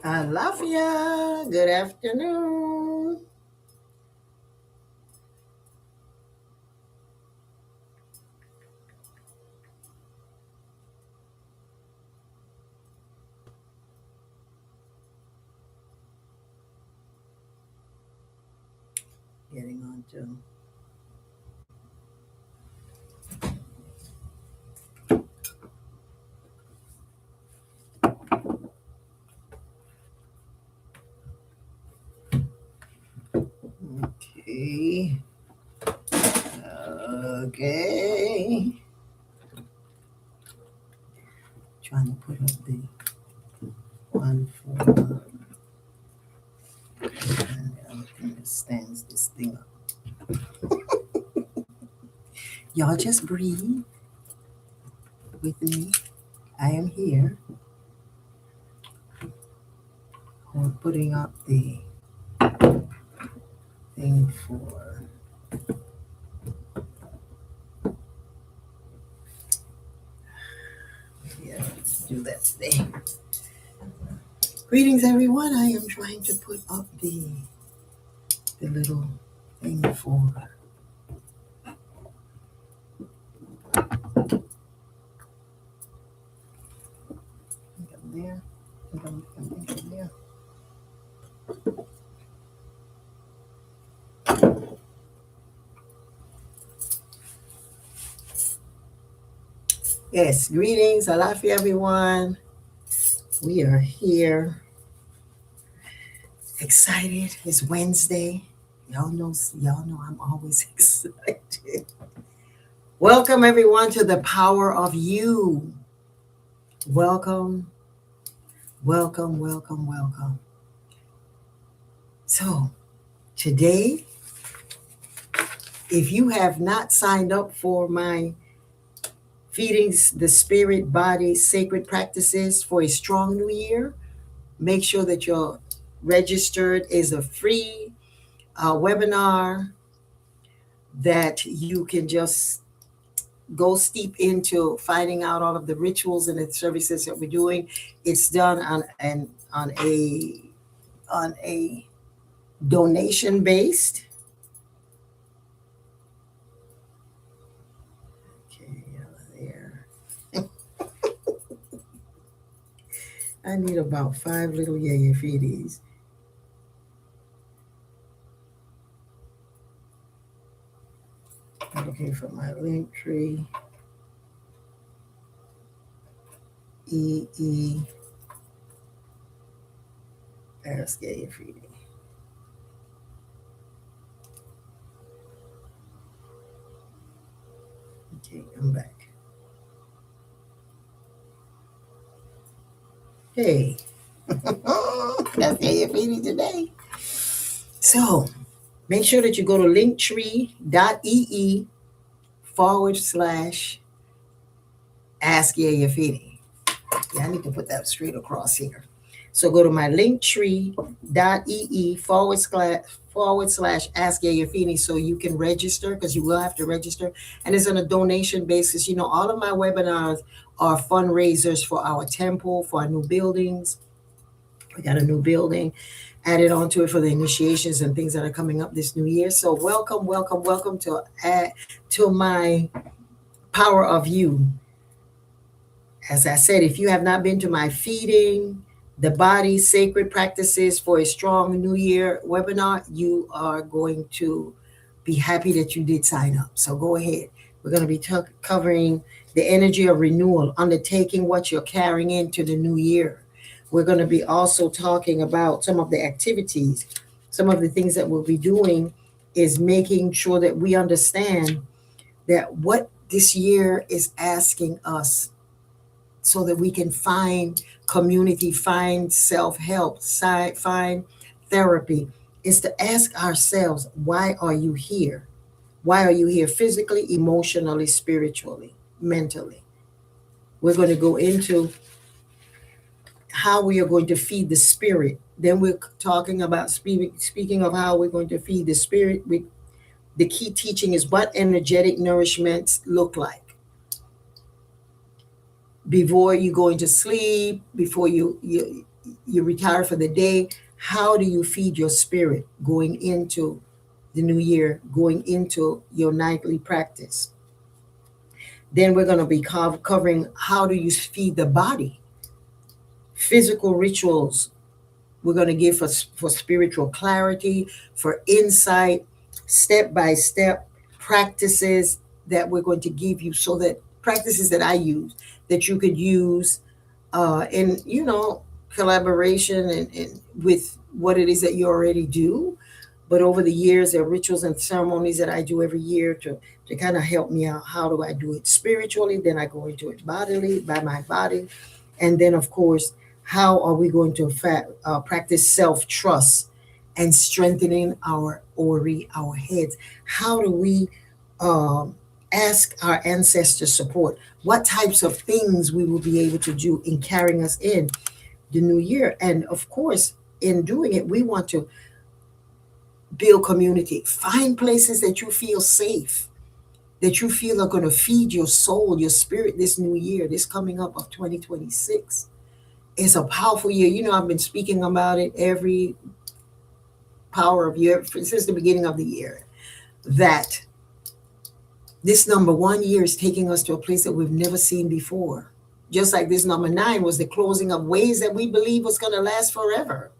Alafia, good afternoon. Getting on to okay. Okay. Trying to put up the one for and it stands this thing up. Y'all just breathe with me. I am here. We're putting up the thing for yeah, let's do that today. Greetings everyone. I am trying to put up the little thing for there. There. Yes, greetings, Alafia everyone. We are here. Excited. It's Wednesday. Y'all know I'm always excited. Welcome everyone to the power of you. Welcome, welcome, welcome, welcome. So today, if you have not signed up for my Feeding the Spirit Body Sacred Practices for a Strong New Year, make sure that you're registered. Is a free webinar that you can just go steep into finding out all of the rituals and the services that we're doing. It's done on a donation based. Okay, there. I need about 5 little Yeyefinis. I'm looking for my link tree. Ask Yeyefini. Okay, I'm back. Hey, that's Yeyefini today. So make sure that you go to linktree.ee/ask Yeyefini. Yeah, I need to put that straight across here. So go to my linktree.ee/ask Yeyefini so you can register, because you will have to register. And it's on a donation basis. You know, all of my webinars are fundraisers for our temple, for our new buildings. We got a new building added onto it for the initiations and things that are coming up this new year. So welcome, welcome, welcome to my Power of You. As I said, if you have not been to my Feeding the Body Sacred Practices for a Strong New Year webinar, you are going to be happy that you did sign up. So go ahead. We're going to be covering the energy of renewal, undertaking what you're carrying into the new year. We're going to be also talking about some of the activities. Some of the things that we'll be doing is making sure that we understand that what this year is asking us, so that we can find community, find self-help, find therapy, is to ask ourselves, why are you here? Why are you here physically, emotionally, spiritually, mentally? We're going to go into how we are going to feed the spirit. Then we're talking about speaking of how we're going to feed the spirit. The key teaching is what energetic nourishments look like before you go into sleep, before you you retire for the day. How do you feed your spirit going into the new year, going into your nightly practice? Then we're going to be covering how do you feed the body, physical rituals we're going to give for spiritual clarity, for insight, step by step practices that we're going to give you, so that practices that I use that you could use in, collaboration and with what it is that you already do. But over the years, there are rituals and ceremonies that I do every year to kind of help me out. How do I do it spiritually? Then I go into it bodily, by my body. And then, of course, how are we going to practice self trust and strengthening our ori, our heads? How do we ask our ancestors support? What types of things we will be able to do in carrying us in the new year? And of course, in doing it, we want to build community. Find places that you feel safe, that you feel are going to feed your soul, your spirit this new year, this coming up of 2026. It's a powerful year. I've been speaking about it every power of year since the beginning of the year, that this number 1 year is taking us to a place that we've never seen before. Just like this number 9 was the closing of ways that we believe was going to last forever.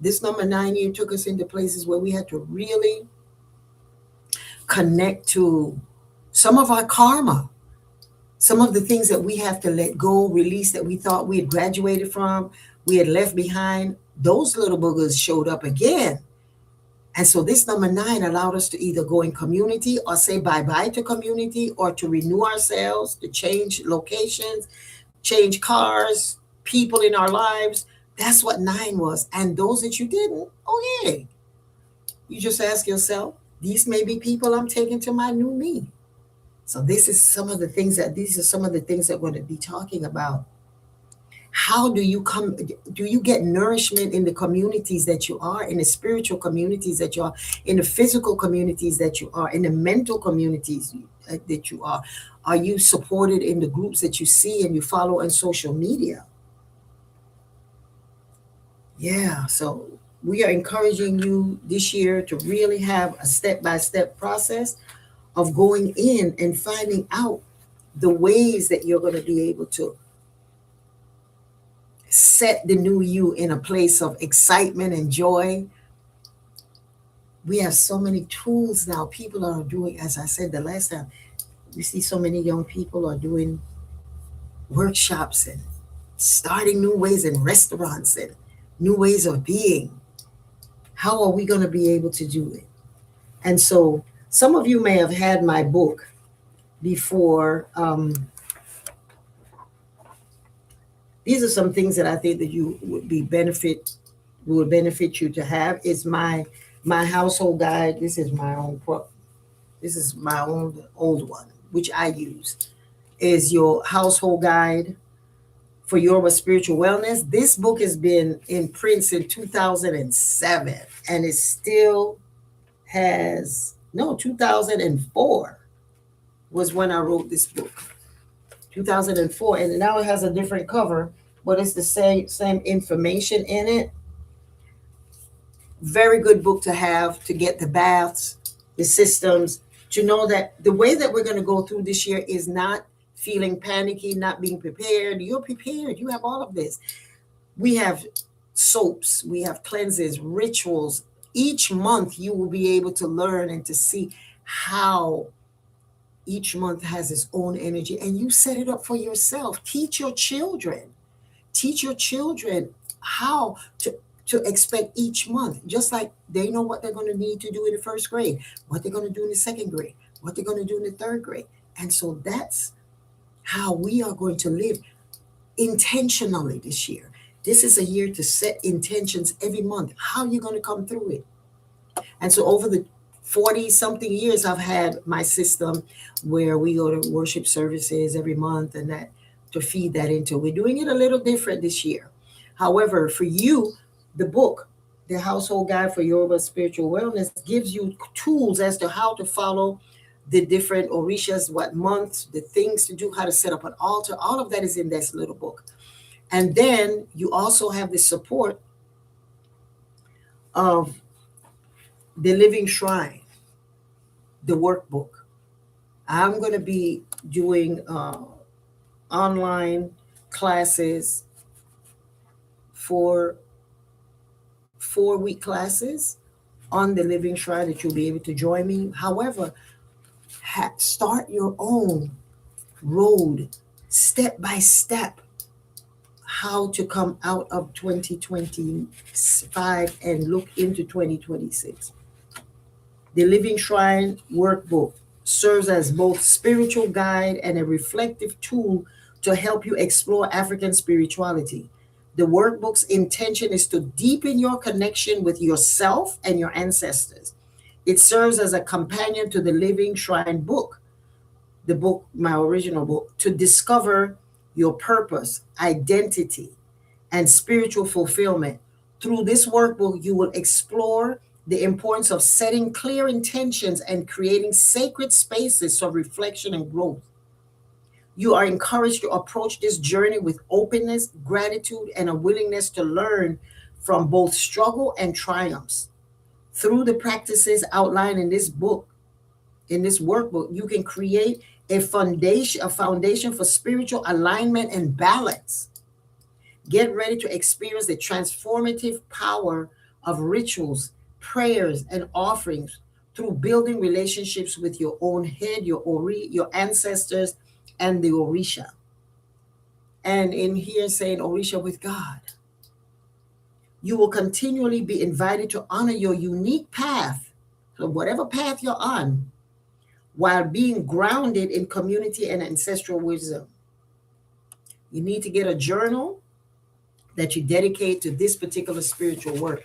This number 9 year took us into places where we had to really connect to some of our karma, some of the things that we have to let go, release, that we thought we had graduated from, we had left behind. Those little boogers showed up again. And so this number 9 allowed us to either go in community or say bye-bye to community, or to renew ourselves, to change locations, change cars, people in our lives. That's what 9 was. And those that you didn't, okay. You just ask yourself, these may be people I'm taking to my new me. So these are some of the things that we're going to be talking about. How do you get nourishment in the communities that you are, in the spiritual communities that you are, in the physical communities that you are, in the mental communities that you are? Are you supported in the groups that you see and you follow on social media? Yeah, so we are encouraging you this year to really have a step-by-step process of going in and finding out the ways that you're going to be able to set the new you in a place of excitement and joy. We have so many tools now. People are doing, as I said the last time, we see so many young people are doing workshops and starting new ways in restaurants and new ways of being. How are we going to be able to do it? And so some of you may have had my book before. These are some things that I think that you would benefit you to have. Is my household guide. This is my own old one, which I use. Is your household guide for your spiritual wellness. This book has been in print since 2007, and it still has, no, 2004 was when I wrote this book. 2004, and now it has a different cover, but it's the same information in it. Very good book to have, to get the baths, the systems, to know that the way that we're going to go through this year is not feeling panicky, not being prepared. You're prepared. You have all of this. We have soaps, we have cleanses, rituals. Each month you will be able to learn and to see how each month has its own energy, and you set it up for yourself. Teach your children how to expect each month, just like they know what they're going to need to do in the first grade, what they're going to do in the second grade, what they're going to do in the third grade. And so that's how we are going to live intentionally this year. This is a year to set intentions every month. How are you going to come through it? And so over the 40 something years, I've had my system where we go to worship services every month, and that to feed that into. We're doing it a little different this year. However, for you, the book, The Household Guide for Yoruba Spiritual Wellness, gives you tools as to how to follow the different orishas, what months, the things to do, how to set up an altar. All of that is in this little book. And then you also have the support of the Living Shrine, the workbook. I'm going to be doing online classes for 4-week classes on the Living Shrine that you'll be able to join me. However, start your own road step by step how to come out of 2025 and look into 2026. The Living Shrine workbook serves as both spiritual guide and a reflective tool to help you explore African spirituality. The workbook's intention is to deepen your connection with yourself and your ancestors. It serves as a companion to the Living Shrine book, the book, my original book, to discover your purpose, identity, and spiritual fulfillment. Through this workbook, you will explore the importance of setting clear intentions and creating sacred spaces for reflection and growth. You are encouraged to approach this journey with openness, gratitude, and a willingness to learn from both struggle and triumphs. Through the practices outlined in this book, in this workbook, you can create a foundation for spiritual alignment and balance. Get ready to experience the transformative power of rituals, prayers, and offerings through building relationships with your own head, your ancestors, and the Orisha. And in here saying Orisha with God, you will continually be invited to honor your unique path, so whatever path you're on, while being grounded in community and ancestral wisdom. You need to get a journal that you dedicate to this particular spiritual work.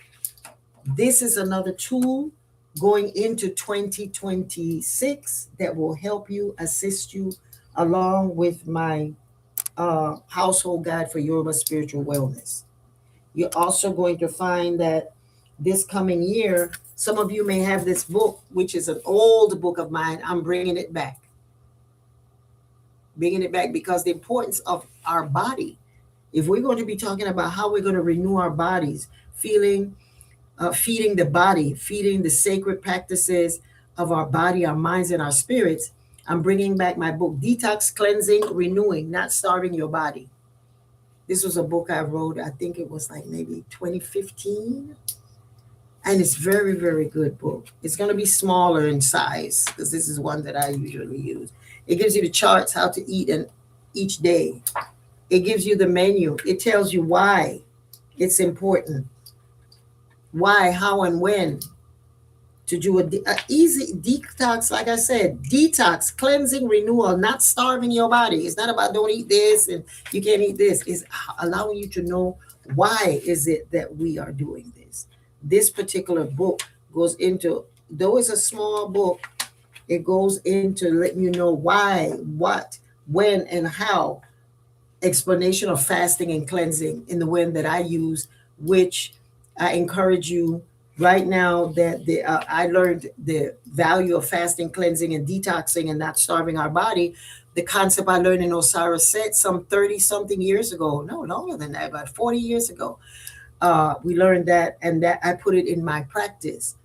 This is another tool going into 2026 that will help you, assist you, along with my household guide for Yoruba spiritual wellness. You're also going to find that this coming year, some of you may have this book, which is an old book of mine. I'm bringing it back. Bringing it back because the importance of our body. If we're going to be talking about how we're going to renew our bodies, feeding the body, feeding the sacred practices of our body, our minds, and our spirits, I'm bringing back my book, Detox, Cleansing, Renewing, Not Starving Your Body. This was a book I wrote, I think it was like maybe 2015. And it's very, very good book. It's going to be smaller in size because this is one that I usually use. It gives you the charts how to eat and each day. It gives you the menu. It tells you why it's important. Why, how, and when to do a easy detox. Like I said, detox, cleansing, renewal, not starving your body. It's not about don't eat this and you can't eat this. It's allowing you to know why is it that we are doing this. This particular book goes into, though it's a small book, it goes into letting you know why, what, when, and how. Explanation of fasting and cleansing in the way that I use, which I encourage you right now that I learned the value of fasting, cleansing, and detoxing and not starving our body. The concept I learned in Osiris Set some 30 something years ago, no, longer than that, about 40 years ago. We learned that, and that I put it in my practice.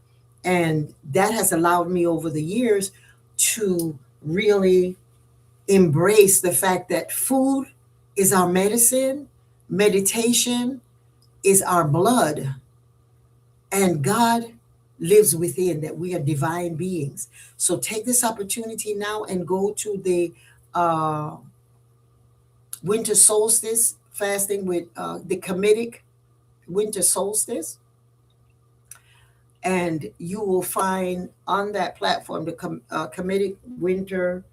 And that has allowed me over the years to really embrace the fact that food is our medicine, meditation is our blood, and God lives within, that we are divine beings. So take this opportunity now and go to the winter solstice fasting with the Kemetic winter solstice. And you will find on that platform the Kemetic winter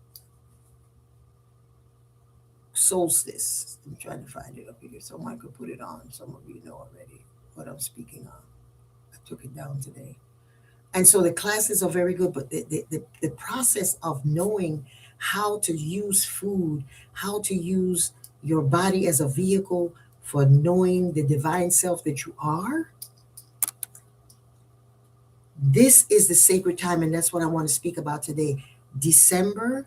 solstice. I'm trying to find it up here. Someone could put it on. Some of you know already what I'm speaking on. I took it down today. And so the classes are very good, but the process of knowing how to use food, how to use your body as a vehicle for knowing the divine self that you are, this is the sacred time, and that's what I want to speak about today. December,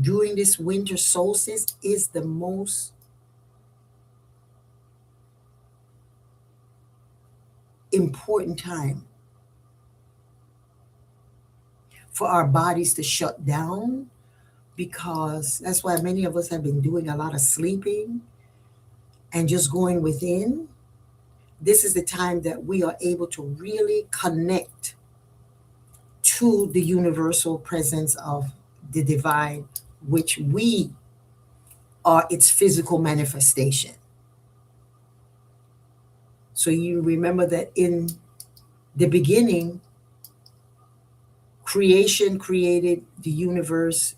during this winter solstice, is the most important time for our bodies to shut down, because that's why many of us have been doing a lot of sleeping and just going within. This is the time that we are able to really connect to the universal presence of the divine, which we are its physical manifestation. So you remember that in the beginning, creation created the universe,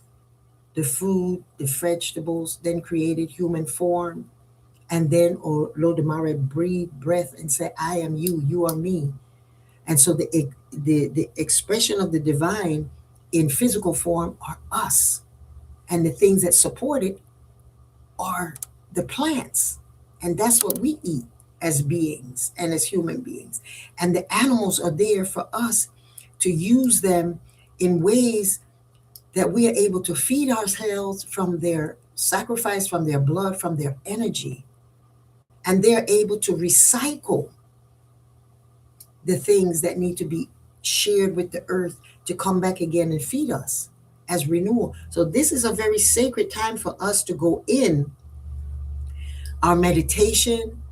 the food, the vegetables, then created human form. And then Olodumare breathed breath and said, I am you, you are me. And so the expression of the divine in physical form are us. And the things that support it are the plants. And that's what we eat as beings and as human beings. And the animals are there for us to use them in ways that we are able to feed ourselves from their sacrifice, from their blood, from their energy. And they're able to recycle the things that need to be shared with the earth to come back again and feed us as renewal. So this is a very sacred time for us to go in our meditation,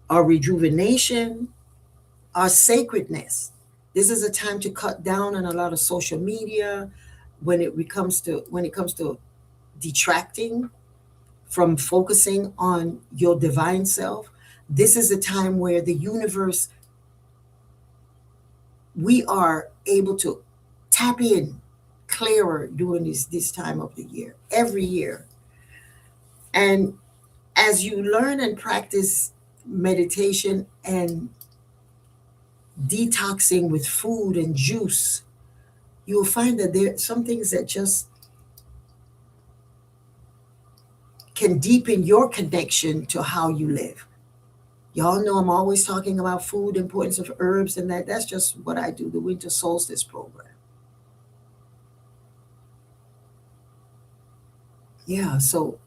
our rejuvenation, our sacredness. This is a time to cut down on a lot of social media when it comes to detracting from focusing on your divine self. This is a time where the universe, we are able to tap in clearer during this time of the year, every year. And as you learn and practice meditation and detoxing with food and juice, you'll find that there are some things that just can deepen your connection to how you live. Y'all know I'm always talking about food, importance of herbs, and that's just what I do, the Winter Solstice program. Yeah, so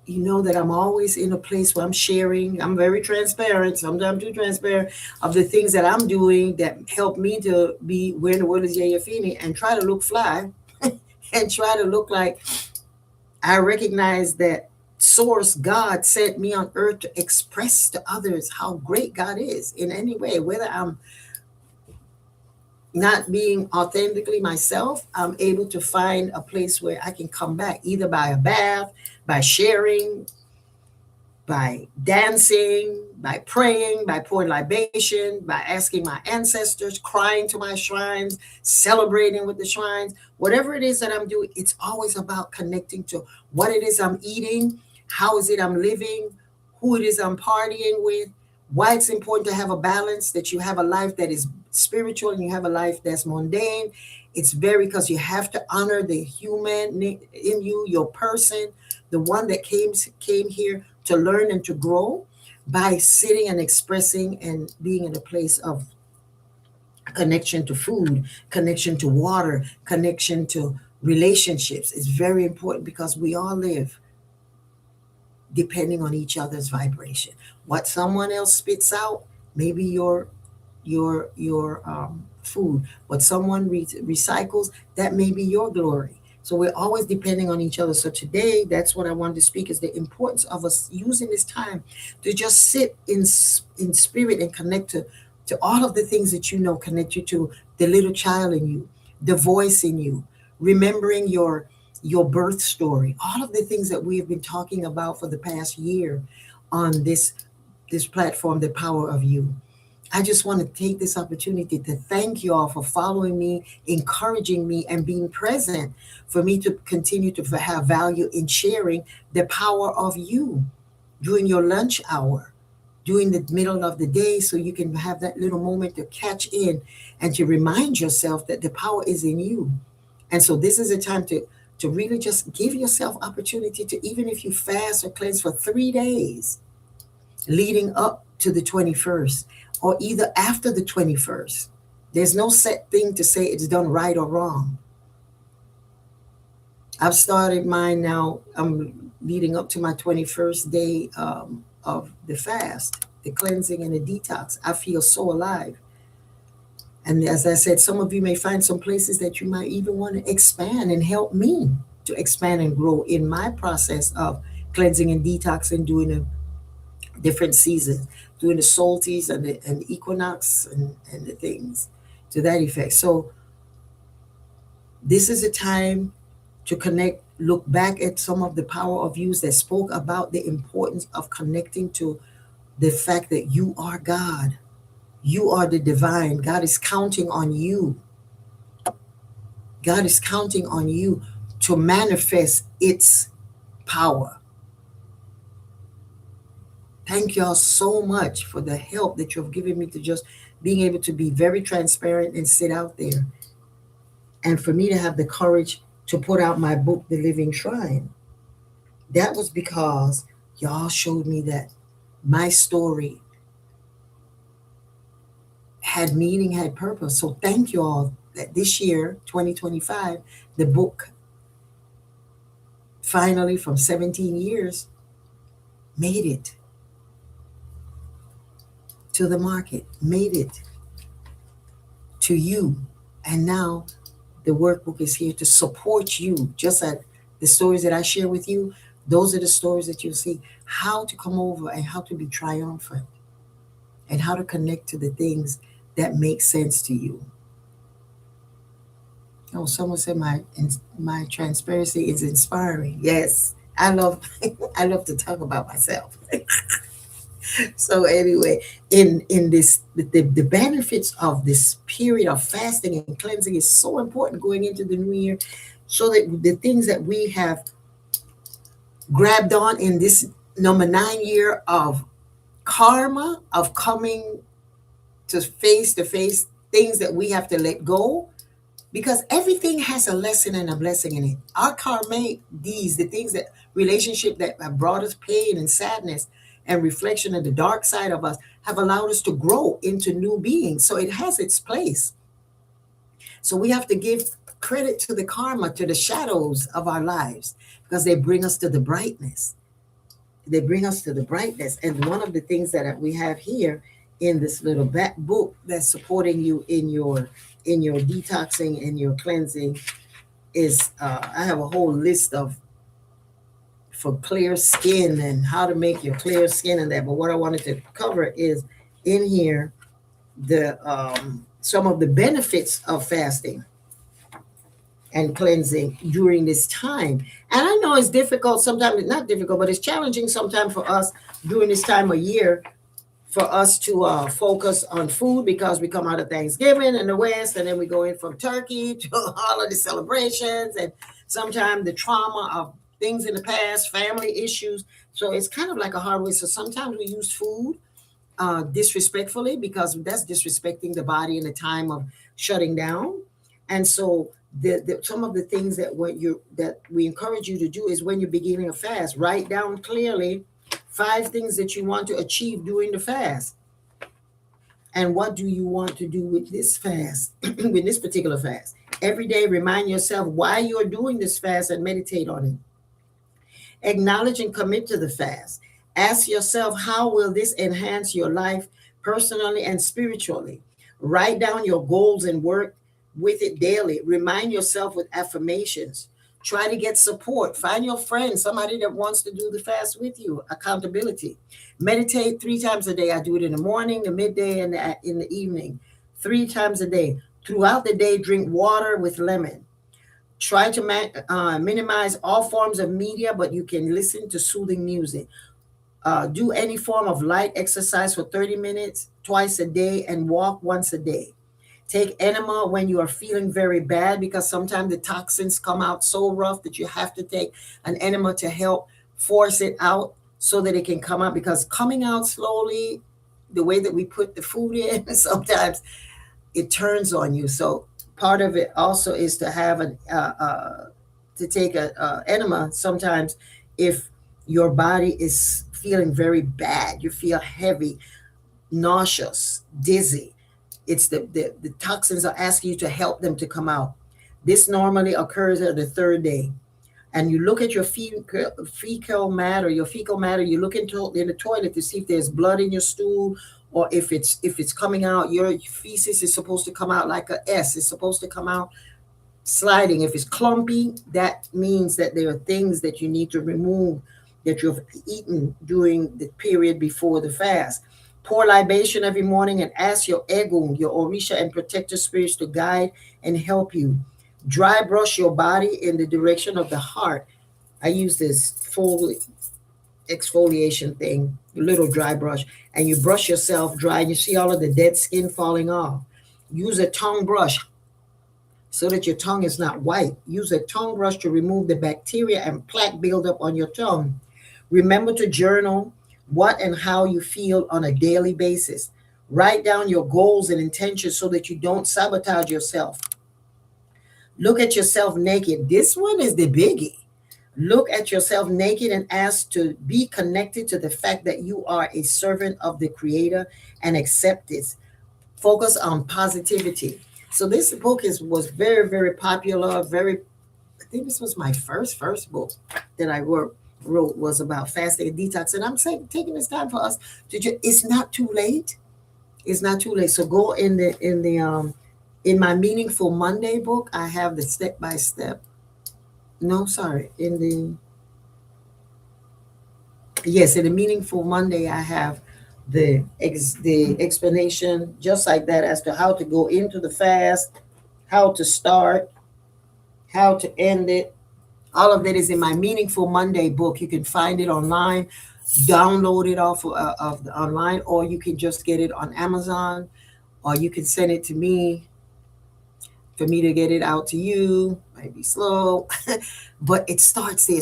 you know that I'm always in a place where I'm sharing. I'm very transparent, sometimes too transparent, of the things that I'm doing that help me to be where in the world is Yeyefini and try to look fly and try to look like I recognize that source God sent me on earth to express to others how great God is in any way, whether I'm not being authentically myself, I'm able to find a place where I can come back, either by a bath, by sharing, by dancing, by praying, by pouring libation, by asking my ancestors, crying to my shrines, celebrating with the shrines. Whatever it is that I'm doing, it's always about connecting to what it is I'm eating, how is it I'm living, who it is I'm partying with, why it's important to have a balance, that you have a life that is spiritual and you have a life that's mundane. It's very, because you have to honor the human in you, your person, the one that came here to learn and to grow by sitting and expressing and being in a place of connection to food, connection to water, connection to relationships. It's very important because we all live depending on each other's vibration. What someone else spits out, maybe your food. What someone recycles, that may be your glory. So we're always depending on each other. So today, that's what I wanted to speak, is the importance of us using this time to just sit in spirit and connect to all of the things that you know, connect you to the little child in you, the voice in you, remembering your birth story, all of the things that we have been talking about for the past year on this platform, The Power of You. I just want to take this opportunity to thank you all for following me, encouraging me, and being present for me to continue to have value in sharing the power of you during your lunch hour, during the middle of the day, so you can have that little moment to catch in and to remind yourself that the power is in you. And so this is a time to really just give yourself opportunity to, even if you fast or cleanse for 3 days leading up to the 21st, or either after the 21st. There's no set thing to say it's done right or wrong. I've started mine now. I'm leading up to my 21st day of the fast, the cleansing and the detox, I feel so alive. And as I said, some of you may find some places that you might even want to expand and help me to expand and grow in my process of cleansing and detoxing, doing a different seasons, doing the solstice and the equinox and the things to that effect. So this is a time to connect, look back at some of the power of views that spoke about the importance of connecting to the fact that you are God. You are the divine. God is counting on you. God is counting on you to manifest its power. Thank y'all so much for the help that you've given me to just being able to be very transparent and sit out there. And for me to have the courage to put out my book, The Living Shrine. That was because y'all showed me that my story had meaning, had purpose. So thank you all that this year, 2025, the book finally from 17 years made it to the market, made it to you. And now the workbook is here to support you. Just like the stories that I share with you, those are the stories that you'll see how to come over and how to be triumphant and how to connect to the things that make sense to you. Oh, someone said my transparency is inspiring. Yes, I love I love to talk about myself. So anyway, in this the benefits of this period of fasting and cleansing is so important going into the new year, so that the things that we have grabbed on in this number 9 year of karma, of coming to face things that we have to let go, because everything has a lesson and a blessing in it. Our karma, the things that relationship that have brought us pain and sadness and reflection of the dark side of us, have allowed us to grow into new beings. So it has its place. So we have to give credit to the karma, to the shadows of our lives, because they bring us to the brightness. They bring us to the brightness. And one of the things that we have here in this little back book that's supporting you in your detoxing and your cleansing is I have a whole list of for clear skin and how to make your clear skin and that. But what I wanted to cover is in here the some of the benefits of fasting and cleansing during this time. And I know it's difficult sometimes, it's not difficult, but it's challenging sometimes for us during this time of year for us to focus on food, because we come out of Thanksgiving in the West and then we go in from turkey to all of the celebrations and sometimes the trauma of things in the past, family issues. So it's kind of like a hard way. So sometimes we use food disrespectfully, because that's disrespecting the body in the time of shutting down. And so some of the things that we encourage you to do is when you're beginning a fast, write down clearly 5 things that you want to achieve during the fast. And what do you want to do with this fast, with this particular fast? Every day, remind yourself why you're doing this fast and meditate on it. Acknowledge and commit to the fast. Ask yourself, how will this enhance your life personally and spiritually? Write down your goals and work with it daily. Remind yourself with affirmations. Try to get support. Find your friend, somebody that wants to do the fast with you. Accountability. Meditate 3 times a day. I do it in the morning, the midday, and in the evening. 3 times a day. Throughout the day, drink water with lemon. Try to minimize all forms of media, but you can listen to soothing music. Do any form of light exercise for 30 minutes twice a day and walk once a day. Take enema when you are feeling very bad, because sometimes the toxins come out so rough that you have to take an enema to help force it out so that it can come out, because coming out slowly, the way that we put the food in, sometimes it turns on you. So part of it also is to have to take a enema sometimes if your body is feeling very bad, you feel heavy, nauseous, dizzy. It's the toxins are asking you to help them to come out. This normally occurs at the 3rd day. and you look at your fecal matter, you look into in the toilet to see if there's blood in your stool, or if it's coming out, your feces is supposed to come out like a S. It's supposed to come out sliding. If it's clumpy, that means that there are things that you need to remove that you've eaten during the period before the fast. Pour libation every morning and ask your Egun, your Orisha and protector spirits to guide and help you. Dry brush your body in the direction of the heart. I use this full exfoliation thing, little dry brush, and you brush yourself dry and you see all of the dead skin falling off. Use a tongue brush so that your tongue is not white. Use a tongue brush to remove the bacteria and plaque buildup on your tongue. Remember to journal what and how you feel on a daily basis. Write down your goals and intentions so that you don't sabotage yourself. Look at yourself naked. This one is the biggie. Look at yourself naked and ask to be connected to the fact that you are a servant of the Creator and accept this. Focus on positivity. So this book was very, very popular. I think this was my first book that I wrote was about fasting and detox. And I'm saying, taking this time for us to it's not too late. It's not too late. So go in my Meaningful Monday book, I have the step by step. No, sorry. In the Meaningful Monday, I have the explanation just like that as to how to go into the fast, how to start, how to end it. All of that is in my Meaningful Monday book. You can find it online, download it off of the online, or you can just get it on Amazon, or you can send it to me for me to get it out to you. Might be slow, but it starts there.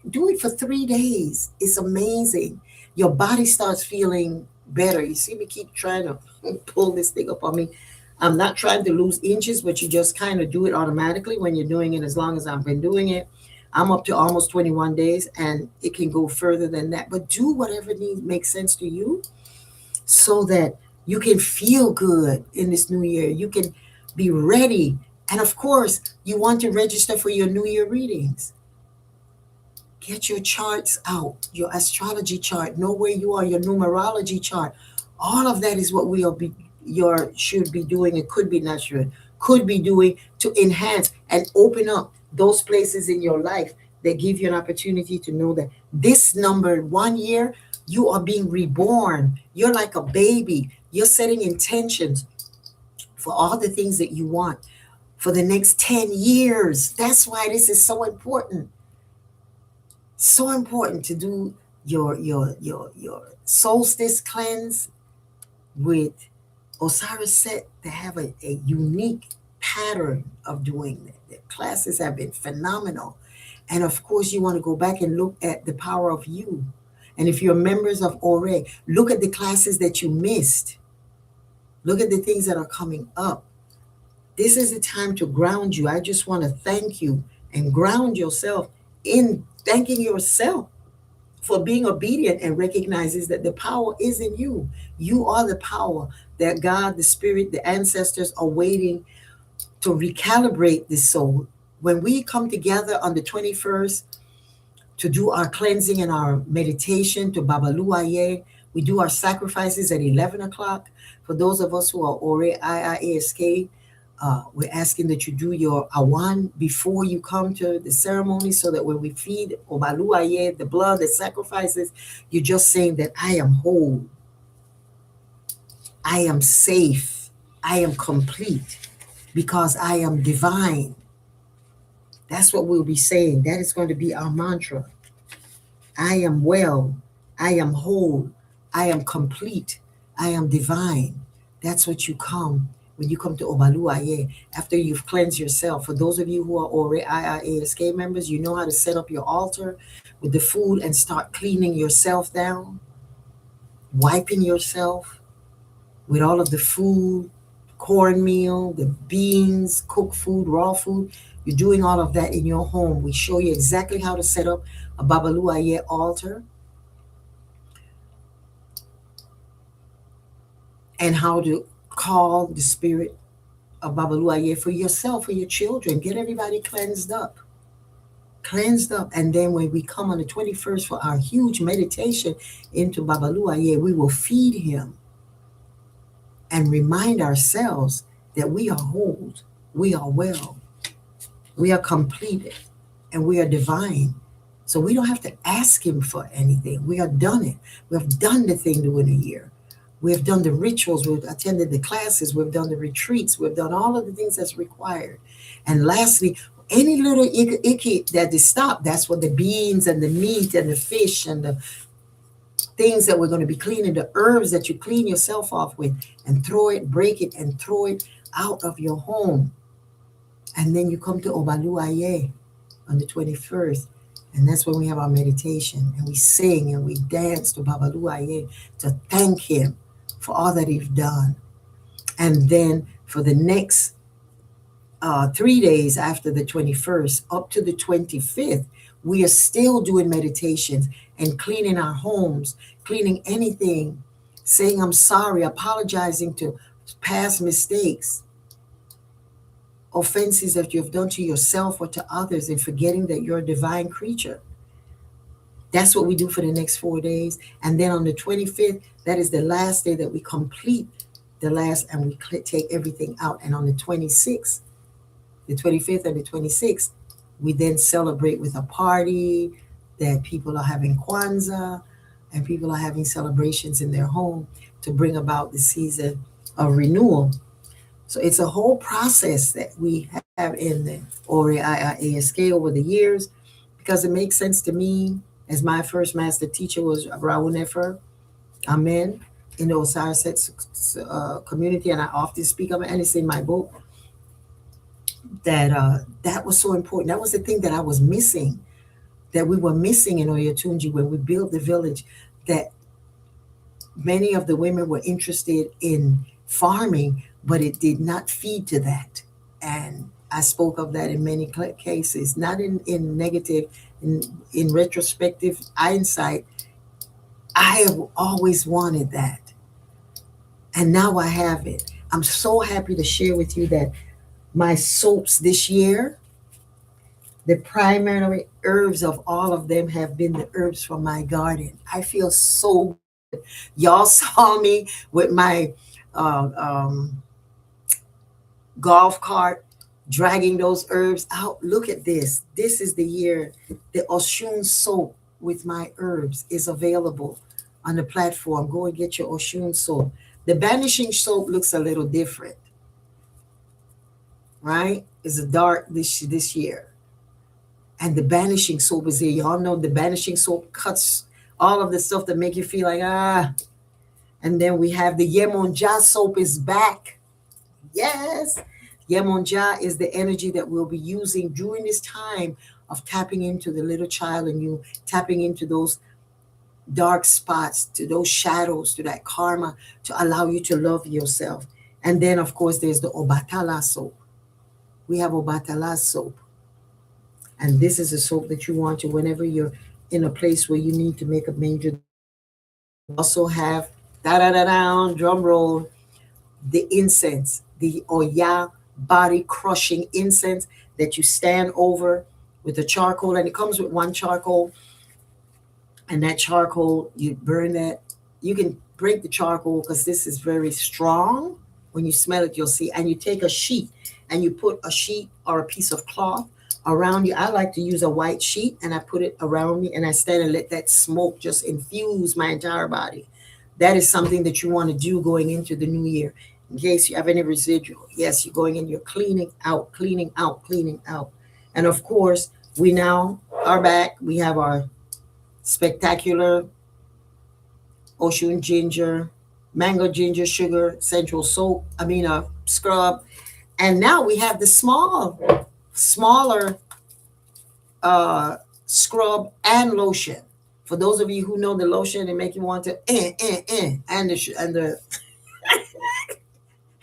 Do it for 3 days. It's amazing. Your body starts feeling better. You see me keep trying to pull this thing up on me. I'm not trying to lose inches, but you just kind of do it automatically when you're doing it. As long as I've been doing it, I'm up to almost 21 days, and it can go further than that. But do whatever needs makes sense to you, so that you can feel good in this new year. You can be ready. And of course, you want to register for your New Year readings. Get your charts out, your astrology chart, know where you are, your numerology chart. All of that is what should be doing, and could be not should, could be doing to enhance and open up those places in your life that give you an opportunity to know that this number 1 year, you are being reborn. You're like a baby. You're setting intentions for all the things that you want for the next 10 years. That's why this is so important. So important to do your solstice cleanse with Osiris Set. They have a unique pattern of doing that. The classes have been phenomenal. And of course, you want to go back and look at the power of you. And if you're members of ORE, look at the classes that you missed. Look at the things that are coming up. This is the time to ground you. I just want to thank you and ground yourself in thanking yourself for being obedient, and recognizes that the power is in you. You are the power that God, the Spirit, the ancestors are waiting to recalibrate the soul. When we come together on the 21st to do our cleansing and our meditation to Babaluaye, we do our sacrifices at 11 o'clock. For those of us who are Ore IIASK, we're asking that you do your awan before you come to the ceremony, so that when we feed Obaluaye, the blood, the sacrifices, you're just saying that I am whole, I am safe, I am complete, because I am divine. That's what we'll be saying. That is going to be our mantra. I am well, I am whole, I am complete, I am divine. That's what you come when you come to Obaluaye, after you've cleansed yourself. For those of you who are already IIASK members, you know how to set up your altar with the food and start cleaning yourself down, wiping yourself with all of the food, cornmeal, the beans, cooked food, raw food. You're doing all of that in your home. We show you exactly how to set up a Babaluaye altar and how to call the spirit of Babaluaye for yourself, for your children. Get everybody cleansed up. cleansed up. And then when we come on the 21st for our huge meditation into Babaluaye, we will feed him and remind ourselves that we are whole, we are well, we are completed, and we are divine. So we don't have to ask him for anything. We have done it. We have done the thing during the year. We have done the rituals. We've attended the classes. We've done the retreats. We've done all of the things that's required. And lastly, any little icky that is stopped, that's what the beans and the meat and the fish and the things that we're going to be cleaning, the herbs that you clean yourself off with, and throw it, break it, and throw it out of your home. And then you come to Obaluaye on the 21st. And that's when we have our meditation and we sing and we dance to Babaluaye to thank him for all that he's done. And then for the next 3 days after the 21st up to the 25th, we are still doing meditations and cleaning our homes, cleaning anything, saying I'm sorry, apologizing to past mistakes, offenses that you've done to yourself or to others, and forgetting that you're a divine creature. That's what we do for the next 4 days. And then on the 25th, that is the last day that we complete the last, and we take everything out. And on the 26th, the 25th and the 26th, we then celebrate with a party that people are having Kwanzaa and people are having celebrations in their home to bring about the season of renewal. So it's a whole process that we have in the ASK over the years, because it makes sense to me, as my first master teacher was Raul Nefer, Amen, in the Osiris community, and I often speak of it, and it's in my book, that was so important. That was the thing that I was missing, that we were missing in Oyotunji when we built the village, that many of the women were interested in farming, but it did not feed to that. And I spoke of that in many cases, not in negative, in retrospective hindsight. I have always wanted that. And now I have it. I'm so happy to share with you that my soaps this year, the primary herbs of all of them have been the herbs from my garden. I feel so good. Y'all saw me with my golf cart dragging those herbs out. Look at this. This is the year the Oshun soap with my herbs is available on the platform. Go and get your Oshun soap. The banishing soap looks a little different, right? It's a dark this year. And the banishing soap is here. Y'all know the banishing soap cuts all of the stuff that make you feel like, And then we have the Yemonja soap is back. Yes. Yemonja is the energy that we'll be using during this time of tapping into the little child in you, tapping into those dark spots, to those shadows, to that karma, to allow you to love yourself. And then, of course, there's the Obatala soap. We have Obatala soap. And this is a soap that you want to, whenever you're in a place where you need to make a major. Also have, da-da-da-down, drum roll, the incense, the Oya body crushing incense that you stand over with the charcoal. And it comes with one charcoal. And that charcoal, you burn that. You can break the charcoal because this is very strong. When you smell it, you'll see. And you take a sheet and you put a sheet or a piece of cloth around you. I like to use a white sheet and I put it around me and I stand and let that smoke just infuse my entire body. That is something that you want to do going into the new year. In case you have any residual. Yes, you're going in, you're cleaning out, cleaning out, cleaning out. And of course, we now are back. We have our spectacular Oshun ginger, mango ginger sugar, central soap, scrub. And now we have the smaller scrub and lotion. For those of you who know the lotion, it make you want to and the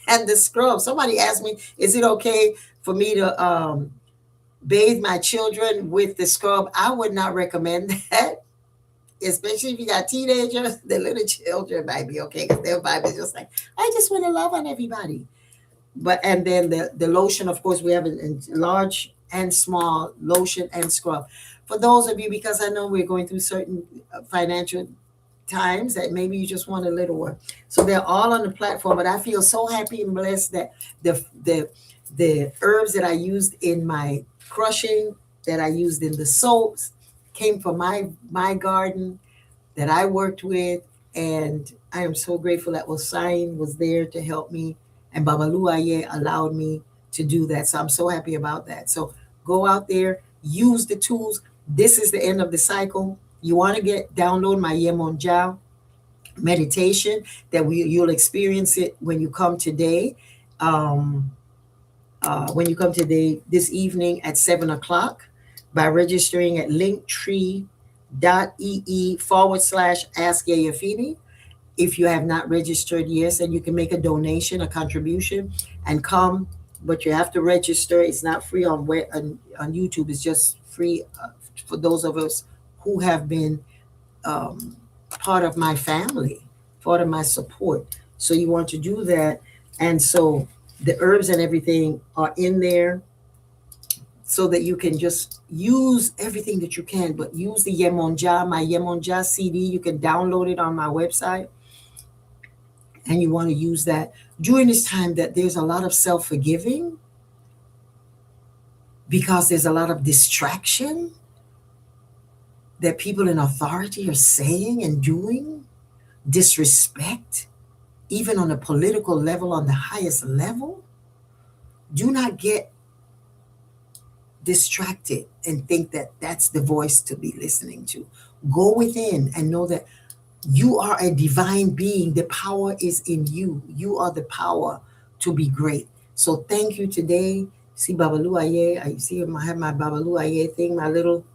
and the scrub. Somebody asked me, is it okay for me to bathe my children with the scrub? I would not recommend that, especially if you got teenagers. The little children might be okay because their vibe is just like, I just want to love on everybody. And then the lotion, of course, we have in large and small lotion and scrub. For those of you, because I know we're going through certain financial times that maybe you just want a little one. So they're all on the platform, but I feel so happy and blessed that the herbs that I used in my crushing, that I used in the soaps, came from my garden that I worked with, and I am so grateful that Wasain was there to help me, and Babaluaye allowed me to do that. So I'm so happy about that. So go out there, use the tools. This is the end of the cycle. You want to download my Yemonja meditation that you'll experience it when you come today. When you come today this evening at 7 o'clock by registering at linktree.ee/ask Yeyefini. If you have not registered, yes, and you can make a donation, a contribution, and come. But you have to register. It's not free on YouTube. It's just free for those of us who have been part of my family, part of my support. So you want to do that, and so the herbs and everything are in there, so that you can just use everything that you can. But use the Yemonja, my Yemonja CD. You can download it on my website. And you want to use that during this time that there's a lot of self-forgiving, because there's a lot of distraction that people in authority are saying and doing, disrespect, even on a political level, on the highest level. Do not get distracted and think that that's the voice to be listening to. Go within and know that you are a divine being. The power is in you. You are the power to be great. So thank you today. See Babaluaye. I see I have my Babaluaye thing, my little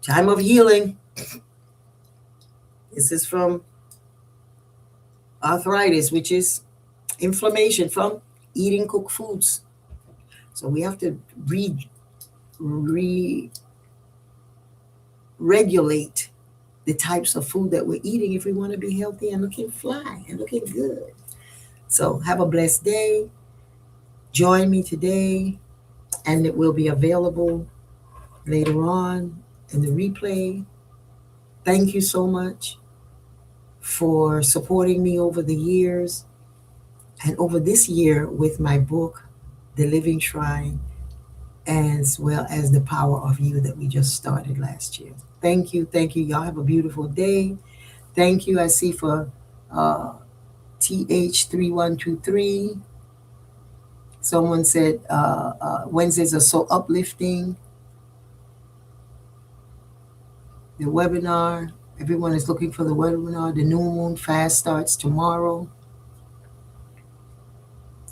time of healing. This is from arthritis, which is inflammation from eating cooked foods. So we have to regulate the types of food that we're eating if we want to be healthy and looking fly and looking good. So have a blessed day. Join me today, and it will be available later on in the replay. Thank you so much for supporting me over the years and over this year with my book, The Living Shrine, as well as The Power of You that we just started last year. Thank you. Thank you. Y'all have a beautiful day. Thank you. I see for TH3123. Someone said Wednesdays are so uplifting. The webinar, everyone is looking for the webinar. The new moon fast starts tomorrow.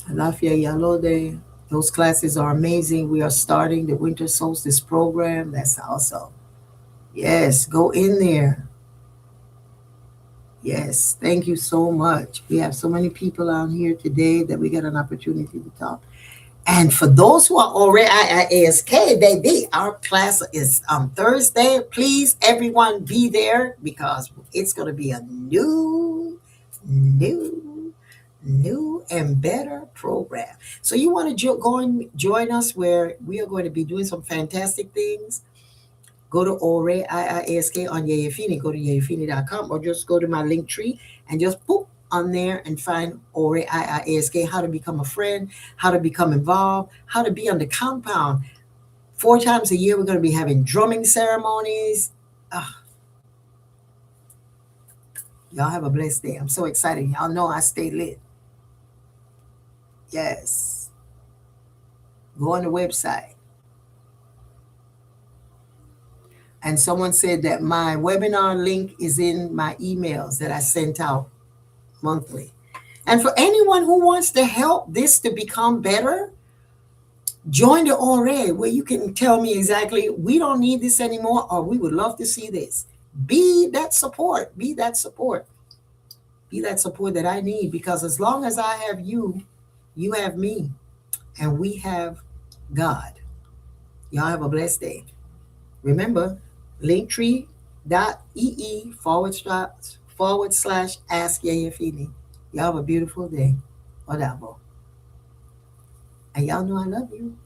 Alafia Yalode. Those classes are amazing. We are starting the winter solstice program. That's also, yes, go in there. Yes, thank you so much. We have so many people on here today that we get an opportunity to talk. And for those who are already at ASK, baby, our class is on Thursday. Please, everyone, be there, because it's going to be a new and better program. So you want to go and join us, where we are going to be doing some fantastic things. Go to Ore IIASK on Yeyefini. Go to yeyefini.com, or just go to my link tree and just boop on there and find Ore IIASK, how to become a friend, how to become involved, how to be on the compound. 4 times a year, we're going to be having drumming ceremonies. Y'all have a blessed day. I'm so excited. Y'all know I stay lit. Yes. Go on the website. And someone said that my webinar link is in my emails that I sent out monthly. And for anyone who wants to help this to become better, join the ORA, where you can tell me exactly, we don't need this anymore, or we would love to see this. Be that support. Be that support. Be that support that I need, because as long as I have you, you have me, and we have God. Y'all have a blessed day. Remember, linktree.ee/ask Yeyefini. Y'all have a beautiful day. Odabo. And y'all know I love you.